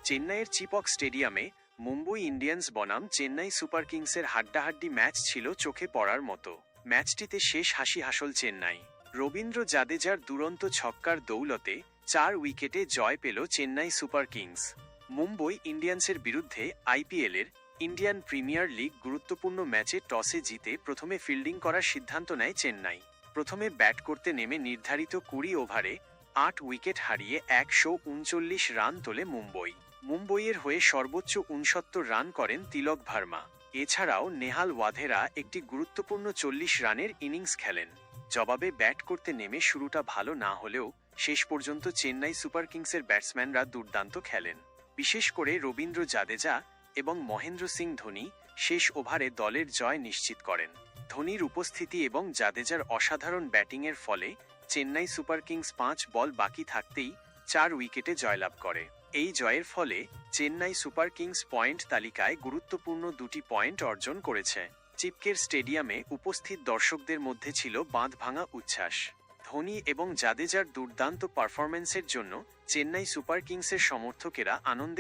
চেন্নাইয়ের চিপক স্টেডিয়ামে মুম্বই ইন্ডিয়ান্স বনাম চেন্নাই সুপার কিংসের হাড্ডাহাড্ডি ম্যাচ ছিল চোখে পড়ার মতো। ম্যাচটিতে শেষ হাসি হাসল চেন্নাই। রবীন্দ্র জাদেজার দুরন্ত ছক্কার দৌলতে 4 উইকেটে জয় পেল চেন্নাই সুপার কিংস। মুম্বই ইন্ডিয়ান্সের বিরুদ্ধে আইপিএলের ইন্ডিয়ান প্রিমিয়ার লিগ গুরুত্বপূর্ণ ম্যাচে টসে জিতে প্রথমে ফিল্ডিং করার সিদ্ধান্ত নেয় চেন্নাই। প্রথমে ব্যাট করতে নেমে নির্ধারিত 20 ওভারে 8 উইকেট হারিয়ে 139 রান তোলে মুম্বইয়ের হয়ে সর্বোচ্চ 69 রান করেন তিলক ভার্মা। এছাড়াও নেহাল ওয়াধেরা একটি গুরুত্বপূর্ণ 40 রানের ইনিংস খেলেন। জবাবে ব্যাট করতে নেমে শুরুটা ভালো না হলেও শেষ পর্যন্ত চেন্নাই সুপার কিংসের ব্যাটসম্যানরা দুর্দান্ত খেলেন। বিশেষ করে রবীন্দ্র জাদেজা এবং মহেন্দ্র সিং ধোনি শেষ ওভারে দলের জয় নিশ্চিত করেন। ধোনির উপস্থিতি এবং জাদেজার অসাধারণ ব্যাটিংয়ের ফলে চেন্নাই সুপার কিংস 5 বল বাকি থাকতেই 4 উইকেটে জয়লাভ করে। এই জয়ের ফলে চেন্নাই সুপার কিংস পয়েন্ট তালিকায় গুরুত্বপূর্ণ 2টি পয়েন্ট অর্জন করেছে। চিপকের স্টেডিয়ামে উপস্থিত দর্শকদের মধ্যে ছিল বাঁধভাঙা উচ্ছ্বাস। ধোনি এবং জাদেজার দুর্দান্ত পারফরম্যান্সের জন্য চেন্নাই সুপার কিংসের সমর্থকেরা আনন্দে